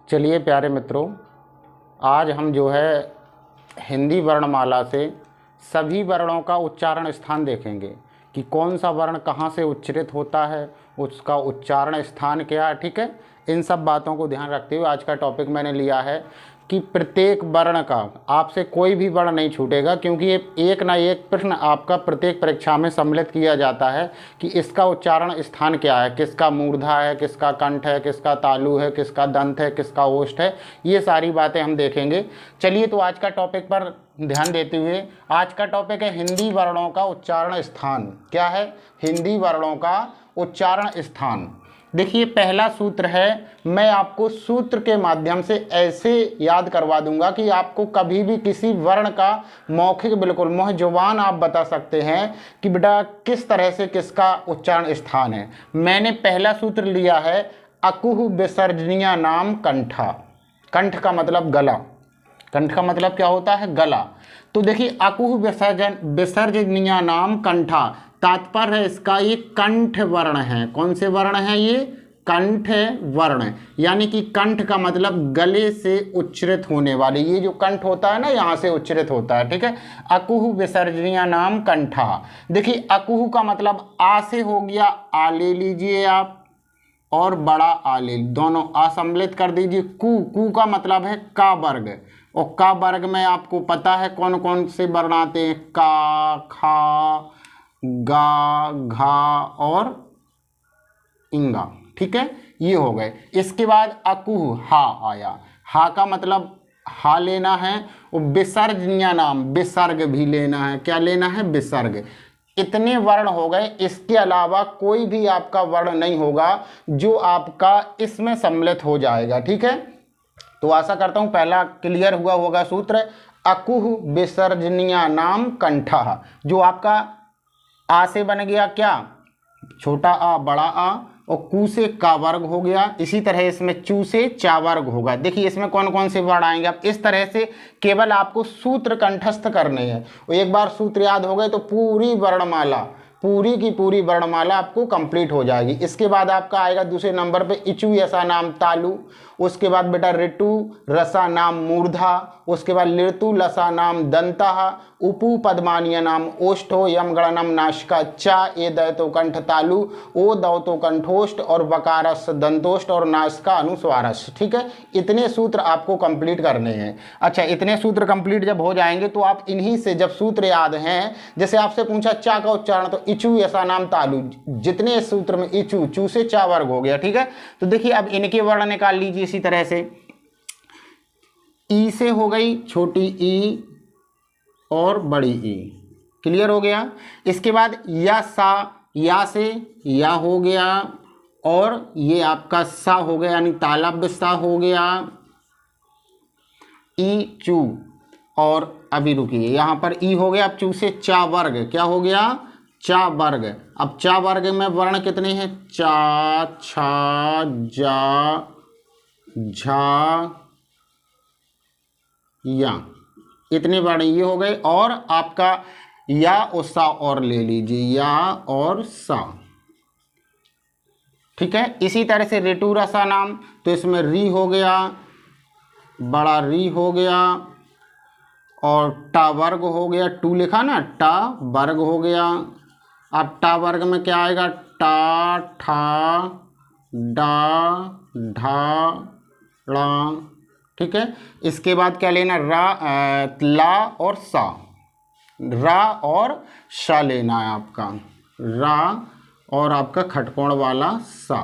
चलिए प्यारे मित्रों, आज हम जो है हिंदी वर्णमाला से सभी वर्णों का उच्चारण स्थान देखेंगे कि कौन सा वर्ण कहाँ से उच्चरित होता है, उसका उच्चारण स्थान क्या है। ठीक है, इन सब बातों को ध्यान रखते हुए आज का टॉपिक मैंने लिया है कि प्रत्येक वर्ण का आपसे कोई भी वर्ण नहीं छूटेगा, क्योंकि ये एक ना एक प्रश्न आपका प्रत्येक परीक्षा में सम्मिलित किया जाता है कि इसका उच्चारण स्थान क्या है, किसका मूर्धा है, किसका कंठ है, किसका तालु है, किसका दंत है, किसका ओष्ठ है। ये सारी बातें हम देखेंगे। चलिए तो आज का टॉपिक पर ध्यान देते हुए, आज का टॉपिक है हिंदी वर्णों का उच्चारण स्थान। क्या है? हिंदी वर्णों का उच्चारण स्थान। देखिए, पहला सूत्र है, मैं आपको सूत्र के माध्यम से ऐसे याद करवा दूंगा कि आपको कभी भी किसी वर्ण का मौखिक बिल्कुल मुँह जुबान आप बता सकते हैं कि बेटा किस तरह से किसका उच्चारण स्थान है। मैंने पहला सूत्र लिया है, अकुह विसर्जनीय नाम कंठा। कंठ का मतलब गला। कंठ का मतलब क्या होता है? गला। तो देखिए, अकुह विसर्जनीय नाम कंठा, तात्पर्य है इसका ये कंठ वर्ण है। कौन से वर्ण है ये? कंठ वर्ण। यानी कि कंठ का मतलब गले से उच्चरित होने वाले, ये जो कंठ होता है ना, यहाँ से उच्चरित होता है। ठीक है, अकुह विसर्जनीय नाम कंठा। देखिए, अकुह का मतलब आ से हो गया, आ ले लीजिए आप, और बड़ा आ ले, दोनों आ सम्मिलित कर दीजिए। कु का मतलब है का वर्ग, और का वर्ग में आपको पता है कौन कौन से वर्ण आते हैं? का, खा, गा, घा और इंगा। ठीक है, ये हो गए। इसके बाद अकुह हा आया। हा का मतलब हा लेना है, और विसर्जनीय नाम विसर्ग भी लेना है। क्या लेना है? विसर्ग। इतने वर्ण हो गए। इसके अलावा कोई भी आपका वर्ण नहीं होगा जो आपका इसमें सम्मिलित हो जाएगा। ठीक है, तो आशा करता हूं पहला क्लियर हुआ होगा सूत्र। अकुह विसर्जनीय नाम कंठा, जो आपका आ से बन गया क्या? छोटा आ, बड़ा आ, और कु से का वर्ग हो गया। इसी तरह इसमें चू से चा वर्ग होगा। देखिए इसमें कौन कौन से वर्ण आएंगे। अब इस तरह से केवल आपको सूत्र कंठस्थ करने हैं, और एक बार सूत्र याद हो गए तो पूरी वर्णमाला, पूरी की पूरी वर्णमाला आपको कंप्लीट हो जाएगी। इसके बाद आपका आएगा दूसरे नंबर पे इचू यसा नाम तालु। उसके बाद बेटा ऋतु रसा नाम मूर्धा। उसके बाद लिर्तु लसा नाम दंता। उपु पद्मानीय नाम ओष्ठो। यम गणनम नाशिका चा ए दयतो कंठ तालु। ओ दौतो कंठोष्ठ, और वकारस दंतोष्ठ, और नासिका अनुस्वारस। ठीक है, इतने सूत्र आपको कंप्लीट करने हैं। अच्छा, इतने सूत्र कंप्लीट जब हो जाएंगे तो आप इन्हीं से जब सूत्र याद हैं, जैसे आपसे पूछा चा का उच्चारण, तो इचू ऐसा नाम तालु, जितने सूत्र में इचू, चू से चा वर्ग हो गया। ठीक है, तो देखिए अब इनके वर्ण निकाल लीजिए। इसी तरह से ई से हो गई छोटी ई और बड़ी ई, क्लियर हो गया। इसके बाद या सा, या से या हो गया, और ये आपका सा हो गया, यानी तालव्य सा हो गया। ई चू, और अभी रुकिए, यहाँ पर ई हो गया। अब चू से चा वर्ग, क्या हो गया? चा वर्ग। अब चा वर्ग में वर्ण कितने हैं? चा, छा, जा, झा, या, इतने वर्ण ये हो गए। और आपका या और सा और ले लीजिए, या और सा। ठीक है, इसी तरह से ऋतु रसा नाम, तो इसमें री हो गया, बड़ा री हो गया, और टा वर्ग हो गया। टू लिखा ना, टा वर्ग हो गया। अब टा वर्ग में क्या आएगा? टा, ठा, डा, ढा, ड़ा। ठीक है, इसके बाद क्या लेना? ला और सा, रा और शा लेना है आपका, रा और आपका खटकोण वाला सा।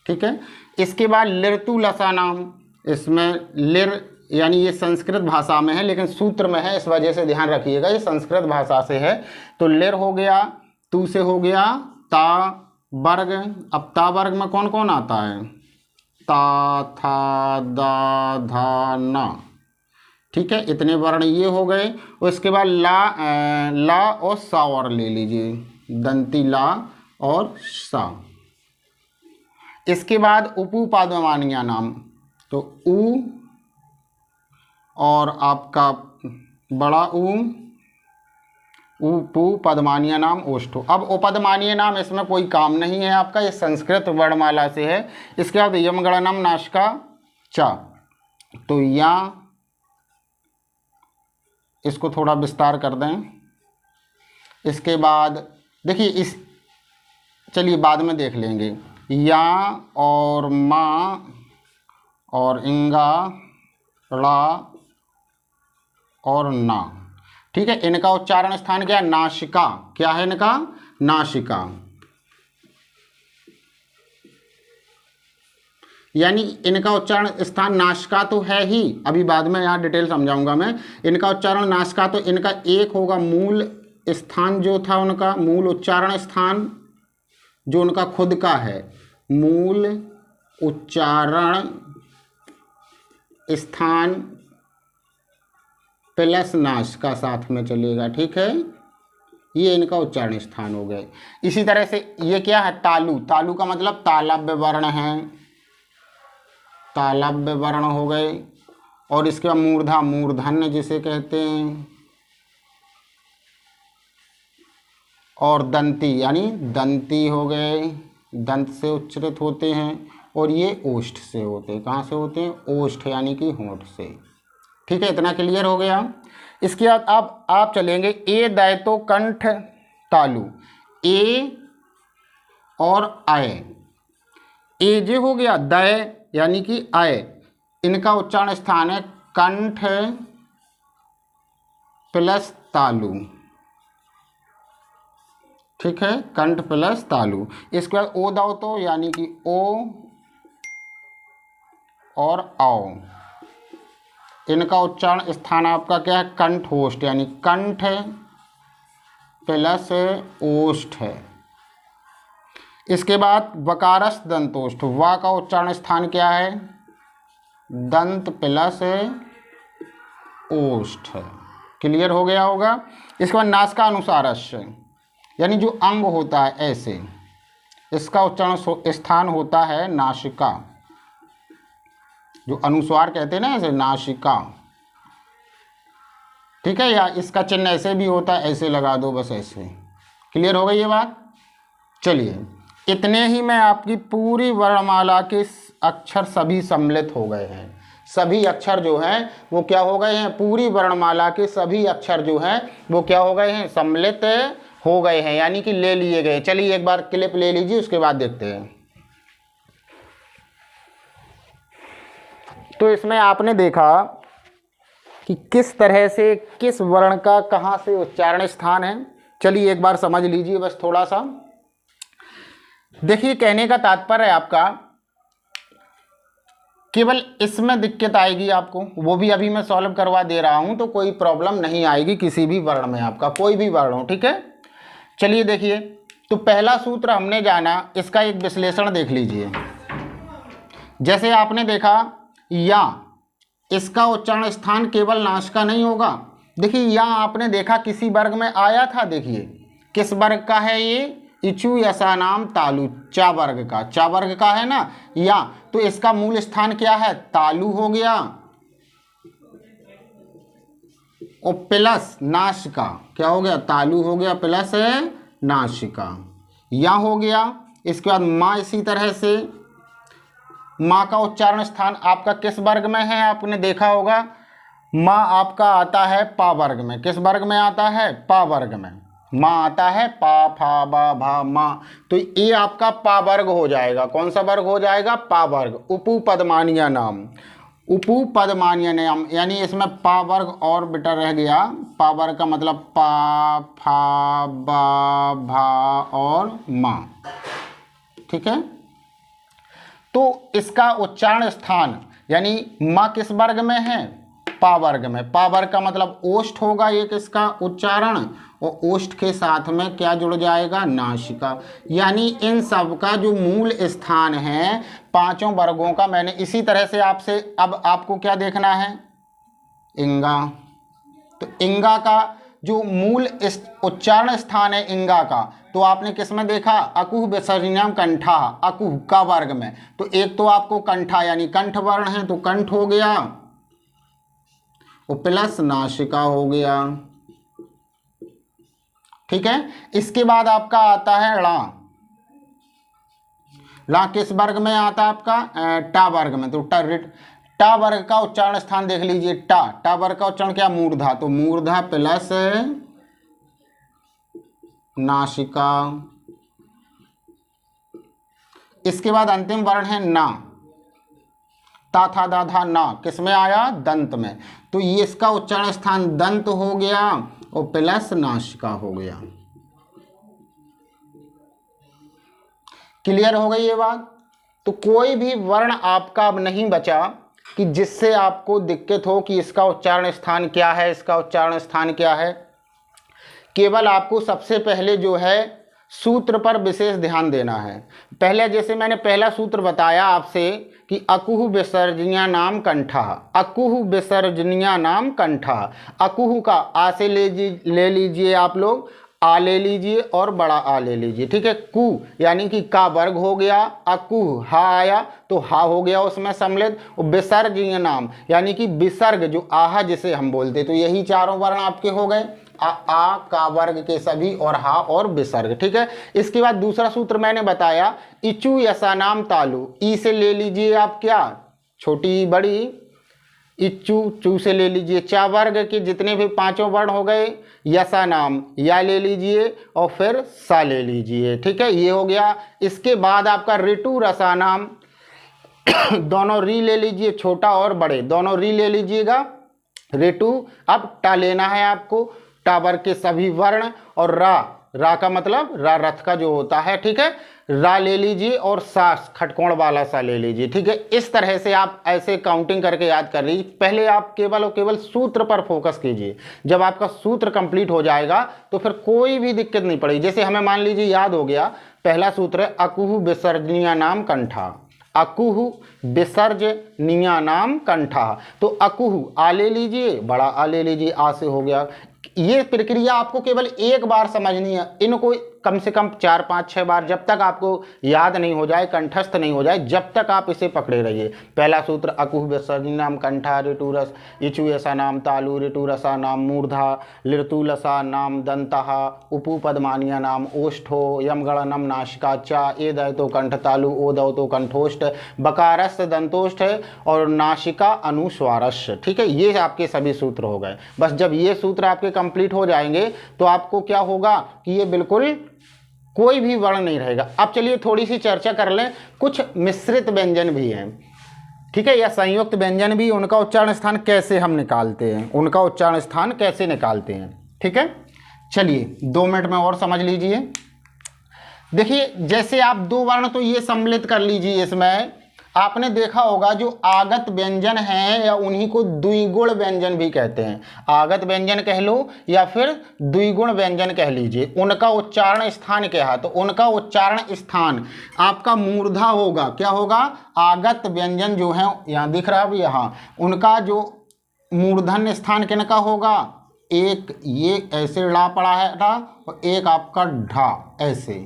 ठीक है, इसके बाद लिर्तु लसा नाम, इसमें लिर यानी ये संस्कृत भाषा में है लेकिन सूत्र में है, इस वजह से ध्यान रखिएगा, ये संस्कृत भाषा से है। तो लिर हो गया, तू से हो गया, ता वर्ग। अब ता वर्ग में कौन कौन आता है? ता, था, दा, धा, ना। ठीक है, इतने वर्ण ये हो गए। उसके बाद ला और सा और ले लीजिए, दंती ला और सा। इसके बाद उपु पद्मानीय नाम, तो उ और आपका बड़ा ऊ, उपु पद्मानीय नाम ओष्ठो। अब उपदमानीय नाम इसमें कोई काम नहीं है आपका, ये संस्कृत वर्णमाला से है। इसके बाद यम गणनम नाशिका चा। तो या, इसको थोड़ा विस्तार कर दें। इसके बाद देखिए इस, चलिए बाद में देख लेंगे। या और माँ और इंगा, ड़ा और ना। ठीक है, इनका उच्चारण स्थान क्या है? नासिका। क्या है इनका? नासिका। यानी इनका उच्चारण स्थान नासिका तो है ही, अभी बाद में यहाँ डिटेल समझाऊंगा मैं। इनका उच्चारण नासिका, तो इनका एक होगा मूल स्थान जो था उनका, मूल उच्चारण स्थान जो उनका खुद का है, मूल उच्चारण स्थान प्लस नासिका साथ में चलेगा। ठीक है, ये इनका उच्चारण स्थान हो गए। इसी तरह से ये क्या है? तालु। तालु का मतलब तालव्य वर्ण है, तालव्य वर्ण हो गए। और इसके बाद मूर्धा, मूर्धन्य जिसे कहते हैं। और दंती यानी दंती हो गए, दंत से उच्चरित होते हैं। और ये ओष्ठ से होते हैं। कहाँ से होते हैं? ओष्ठ यानी कि होंठ से। ठीक है, इतना क्लियर हो गया। इसके बाद अब आप चलेंगे ए दैतो कंठ तालु। ए और आय, ए जे हो गया, दय यानी कि आय, इनका उच्चारण स्थान है कंठ प्लस तालु। ठीक है, कंठ प्लस तालु। इसके बाद ओ दाओ तो यानी कि ओ और आओ, इनका उच्चारण स्थान आपका क्या है? कंठोष्ठ यानी कंठ प्लस ओष्ठ है। इसके बाद वकारस दंतोष्ठ, वा का उच्चारण स्थान क्या है? दंत प्लस ओष्ठ। क्लियर हो गया होगा। इसके बाद नासिका अनुसारस्य यानी जो अंग होता है ऐसे, इसका उच्चारण स्थान होता है नासिका। जो अनुस्वार कहते हैं ना ऐसे, नासिका। ठीक है, या इसका चिन्ह ऐसे भी होता है, ऐसे लगा दो बस ऐसे। क्लियर हो गई ये बात। चलिए, इतने ही में आपकी पूरी वर्णमाला के अक्षर सभी सम्मिलित हो गए हैं। सभी अक्षर जो हैं वो क्या हो गए हैं? पूरी वर्णमाला के सभी अक्षर जो हैं वो क्या हो गए हैं? सम्मिलित हो गए हैं, यानी कि ले लिए गए। चलिए एक बार क्लिप ले लीजिए, उसके बाद देखते हैं। तो इसमें आपने देखा कि किस तरह से किस वर्ण का कहाँ से उच्चारण स्थान है। चलिए एक बार समझ लीजिए बस थोड़ा सा। देखिए, कहने का तात्पर्य है आपका, केवल इसमें दिक्कत आएगी आपको, वो भी अभी मैं सॉल्व करवा दे रहा हूं, तो कोई प्रॉब्लम नहीं आएगी किसी भी वर्ण में, आपका कोई भी वर्ण हो। ठीक है, चलिए देखिए, तो पहला सूत्र हमने जाना, इसका एक विश्लेषण देख लीजिए। जैसे आपने देखा या, इसका उच्चारण स्थान केवल नासिका नहीं होगा। देखिए या आपने देखा किसी वर्ग में आया था। देखिए किस वर्ग का है ये? इचु यसा नाम तालु, चा वर्ग का, चा वर्ग का है ना या। तो इसका मूल स्थान क्या है? तालु हो गया और प्लस नासिका। क्या हो गया? तालु हो गया प्लस नासिका, या हो गया। इसके बाद माँ, इसी तरह से माँ का उच्चारण स्थान आपका किस वर्ग में है? आपने देखा होगा माँ आपका आता है पा वर्ग में। किस वर्ग में आता है? पा वर्ग में। माँ आता है पा फा बा भा माँ, तो ये आपका पा वर्ग हो जाएगा। कौन सा वर्ग हो जाएगा? पा वर्ग। उपपदमानीय नाम, उपपदमानीय नाम, यानी इसमें पा वर्ग और बेटा रह गया। पा वर्ग का मतलब पा फा बा भा और माँ। ठीक है, तो इसका उच्चारण स्थान यानी माँ किस वर्ग में है? पा वर्ग में। पा वर्ग का मतलब ओष्ठ होगा एक इसका उच्चारण, और ओष्ठ के साथ में क्या जुड़ जाएगा? नासिका। यानी इन सब का जो मूल स्थान है पांचों वर्गों का, मैंने इसी तरह से आपसे, अब आपको क्या देखना है? इंगा। तो इंगा का जो मूल उच्चारण स्थान है इंगा का, तो आपने किस में देखा? अकुह विसर्जनम कंठा, अकुह का वर्ग में। तो एक तो आपको कंठा यानी कंठ वर्ण है, तो कंठ हो गया, और प्लस नासिका हो गया। ठीक है, इसके बाद आपका आता है ला। ला किस वर्ग में आता है आपका? टा वर्ग में। तो टा वर्ग का उच्चारण स्थान देख लीजिए, टा वर्ग का उच्चारण क्या, मूर्धा, तो मूर्धा प्लस नासिका। इसके बाद अंतिम वर्ण है ना, ता था दा धा ना, किसमें आया, दंत में, तो ये इसका उच्चारण स्थान दंत हो गया और प्लस नासिका हो गया। क्लियर हो गई ये बात। तो कोई भी वर्ण आपका अब नहीं बचा कि जिससे आपको दिक्कत हो कि इसका उच्चारण स्थान क्या है, इसका उच्चारण स्थान क्या है। केवल आपको सबसे पहले जो है सूत्र पर विशेष ध्यान देना है। पहले जैसे मैंने पहला सूत्र बताया आपसे कि अकुह विसर्जनीय नाम कंठा, अकुह विसर्जनीय नाम कंठा। अकुह का आ से ले लीजिए आप लोग, आ ले लीजिए और बड़ा आ ले लीजिए, ठीक है। कु यानी कि का वर्ग हो गया, अकुह हा आया तो हा हो गया उसमें सम्मिलित। विसर्जनीय नाम यानी कि विसर्ग जो आहा जिसे हम बोलते, तो यही चारों वर्ण आपके हो गए, आ का वर्ग के सभी और हा और विसर्ग, ठीक है। इसके बाद दूसरा सूत्र मैंने बताया, इचु यसा नाम तालु, ई से ले लीजिए आप क्या, छोटी बड़ी, इच्चू चू से ले लीजिए, चा वर्ग के जितने भी पांचों वर्ण हो गए, यसा नाम या ले लीजिए और फिर सा ले लीजिए, ठीक है, ये हो गया। इसके बाद आपका ऋतु रसा नाम, दोनों री ले लीजिए, छोटा और बड़े दोनों री ले लीजिएगा, ऋतु। अब टा लेना है आपको, टा वर्ग के सभी वर्ण, और रा का मतलब रा रथ का जो होता है, ठीक है, रा ले लीजिए और सा खटकोण वाला सा ले लीजिए, ठीक है। इस तरह से आप ऐसे काउंटिंग करके याद कर लीजिए। पहले आप केवल और केवल सूत्र पर फोकस कीजिए, जब आपका सूत्र कंप्लीट हो जाएगा तो फिर कोई भी दिक्कत नहीं पड़ेगी। जैसे हमें मान लीजिए याद हो गया, पहला सूत्र है अकुह विसर्जनीय नाम कंठा, अकुह विसर्जनीय नाम कंठा, तो अकुह आ ले लीजिए, बड़ा आ ले लीजिए, आ से हो गया। ये प्रक्रिया आपको केवल एक बार समझनी है, इनको कम से कम 4 5 6 बार, जब तक आपको याद नहीं हो जाए, कंठस्थ नहीं हो जाए, जब तक आप इसे पकड़े रहिए। पहला सूत्र अकुह विसर्जनीय नाम कंठा, ऋतुरस, इचु ऐसा नाम तालु, ऋतुरसा नाम मूर्धा, लृतुलसा नाम दंतः, उपु पद्मानीय नाम ओष्ठो, यमगणनम नासिका, चा ए दय तो कंठ तालु, ओ दव तो कंठोष्ठ, बकारस दंतोष्ठ और नासिका अनुस्वारस, ठीक है। ये आपके सभी सूत्र हो गए। बस जब ये सूत्र आपके कंप्लीट हो जाएंगे तो आपको क्या होगा कि ये बिल्कुल कोई भी वर्ण नहीं रहेगा। अब चलिए थोड़ी सी चर्चा कर लें, कुछ मिश्रित व्यंजन भी हैं, ठीक है, या संयुक्त व्यंजन भी, उनका उच्चारण स्थान कैसे हम निकालते हैं, उनका उच्चारण स्थान कैसे निकालते हैं, ठीक है। चलिए 2 मिनट में और समझ लीजिए। देखिए जैसे आप 2 वर्ण तो ये सम्मिलित कर लीजिए, इसमें आपने देखा होगा जो आगत व्यंजन हैं या उन्हीं को द्विगुण व्यंजन भी कहते हैं। आगत व्यंजन कह लो या फिर द्विगुण व्यंजन कह लीजिए। उनका उच्चारण स्थान क्या है, तो उनका उच्चारण स्थान आपका मूर्धा होगा। क्या होगा, आगत व्यंजन जो है, यहाँ दिख रहा है यहाँ, उनका जो मूर्धन्य स्थान किनका होगा, एक ये ऐसे ड़ा पड़ा है ड़ा, और एक आपका ढा ऐसे,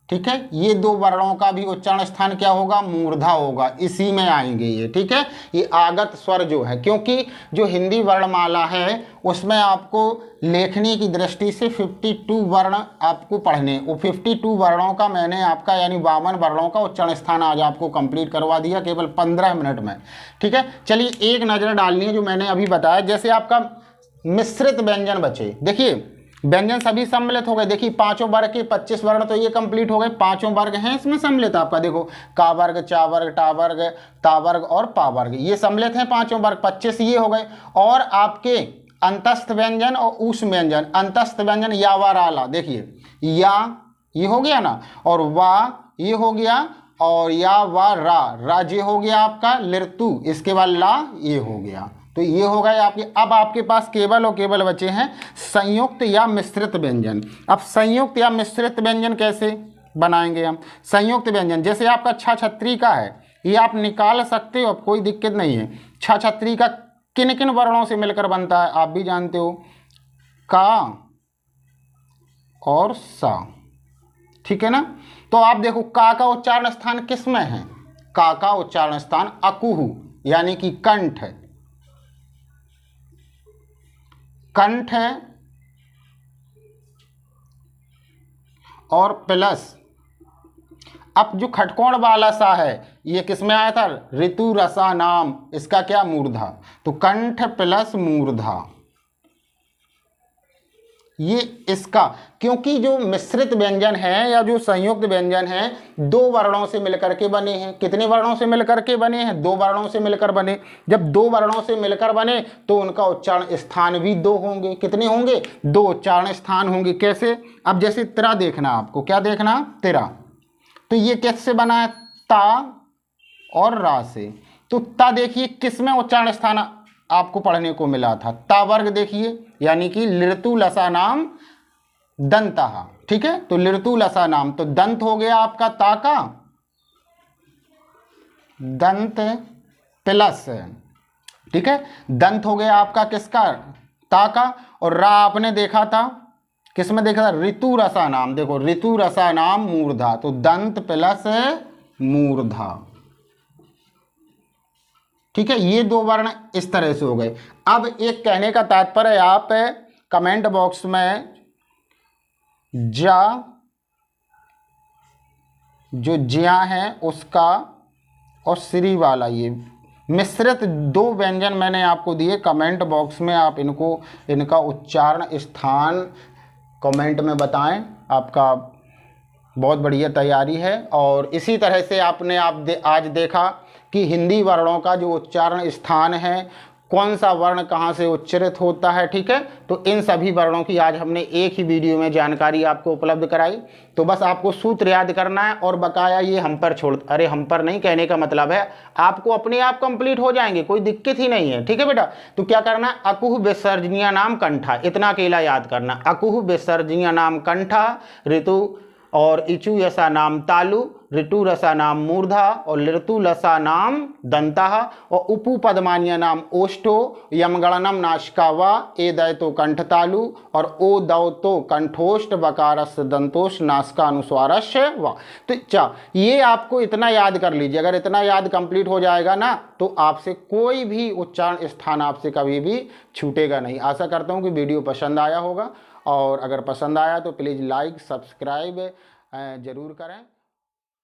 ठीक है। ये 2 वर्णों का भी उच्चारण स्थान क्या होगा, मूर्धा होगा, इसी में आएंगे ये, ठीक है। ये आगत स्वर जो है, क्योंकि जो हिंदी वर्णमाला है उसमें आपको लेखनी की दृष्टि से 52 वर्ण आपको पढ़ने, वो 52 वर्णों का मैंने आपका यानी 52 वर्णों का उच्चारण स्थान आज आपको कंप्लीट करवा दिया केवल 15 मिनट में, ठीक है। चलिए एक नज़र डालनी है जो मैंने अभी बताया। जैसे आपका मिश्रित व्यंजन बचे, देखिए व्यंजन सभी सम्मिलित हो गए। देखिए 5 वर्ग के 25 वर्ण तो ये कंप्लीट हो गए, 5 वर्ग हैं इसमें सम्मिलित। आपका देखो का वर्ग, चा वर्ग, टा वर्ग, ता वर्ग और पा वर्ग, ये सम्मिलित हैं 5 वर्ग, 25 ये हो गए। और आपके अंतस्थ व्यंजन और ऊष् व्यंजन, अंतस्थ व्यंजन या वा राला, देखिए या ये हो गया ना, और वा ये हो गया, और या वा रा जे हो गया आपका लृतु, इसके बाद ला ये हो गया, तो ये हो गए आपके। अब आपके पास केवल और केवल बचे हैं संयुक्त या मिश्रित व्यंजन। अब संयुक्त या मिश्रित व्यंजन कैसे बनाएंगे हम? संयुक्त व्यंजन जैसे आपका छ छत्री का है, ये आप निकाल सकते हो, अब कोई दिक्कत नहीं है। छ छत्री का किन किन वर्णों से मिलकर बनता है आप भी जानते हो, का और सा, ठीक है ना। तो आप देखो का उच्चारण स्थान किस में है, का उच्चारण स्थान अकुह यानी कि कंठ है, कंठ है, और प्लस अब जो खटकोण वाला सा है ये किस में आया था? ऋतु रसा नाम, इसका क्या? मूर्धा। तो कंठ प्लस मूर्धा, ये इसका, क्योंकि जो मिश्रित व्यंजन है या जो संयुक्त व्यंजन है दो वर्णों से मिलकर के बने हैं। कितने वर्णों से मिलकर के बने हैं? दो वर्णों से मिलकर बने। जब दो वर्णों से मिलकर बने तो उनका उच्चारण स्थान भी दो होंगे। कितने होंगे? दो उच्चारण स्थान होंगे। कैसे? अब जैसे तिरा देखना, आपको क्या देखना? तिरा। तो ये किससे बना है? ता और रा से। तो ता देखिए किस में उच्चारण स्थान आपको पढ़ने को मिला था? ता वर्ग देखिए, यानी कि लृतु लसा नाम दंतः। ठीक है, तो लृतु लसा नाम, तो दंत हो गया आपका ता का, दंत प्लस, ठीक है, दंत हो गया आपका किसका? ता का। और रा आपने देखा था किस में देखा था? ऋतु रसा नाम। देखो ऋतु रसा नाम मूर्धा, तो दंत प्लस मूर्धा। ठीक है, ये दो वर्ण इस तरह से हो गए। अब एक कहने का तात्पर्य, आप कमेंट बॉक्स में जा, जो ज्या है उसका और श्री वाला, ये मिश्रित दो व्यंजन मैंने आपको दिए। कमेंट बॉक्स में आप इनका उच्चारण स्थान कमेंट में बताएं। आपका बहुत बढ़िया तैयारी है। और इसी तरह से आपने आज देखा कि हिंदी वर्णों का जो उच्चारण स्थान है, कौन सा वर्ण कहाँ से उच्चरित होता है। ठीक है, तो इन सभी वर्णों की आज हमने एक ही वीडियो में जानकारी आपको उपलब्ध कराई। तो बस आपको सूत्र याद करना है और बकाया ये हम पर छोड़, अरे हम पर नहीं, कहने का मतलब है आपको अपने आप कंप्लीट हो जाएंगे, कोई दिक्कत ही नहीं है। ठीक है बेटा, तो क्या करना है? अकुह विसर्जनीय नाम कंठा, इतना अकेला याद करना। अकुह विसर्जनीय नाम कंठा, ऋतु और इचु यसा नाम तालु, ऋतु रसा नाम मूर्धा और लृतु लसा नाम दंतः और उपु पदमान्य नाम ओष्ठो, यमगणनम नाशिका वा, ए दयतो कंठ तालु और ओ दौतो कंठोष्ठ बकारस दंतोष नासिका अनुस्वारस्य वा। तो ये आपको इतना याद कर लीजिए। अगर इतना याद कंप्लीट हो जाएगा ना तो आपसे कोई भी उच्चारण स्थान आपसे कभी भी छूटेगा नहीं। आशा करता हूँ कि वीडियो पसंद आया होगा, और अगर पसंद आया तो प्लीज़ लाइक सब्सक्राइब ज़रूर करें।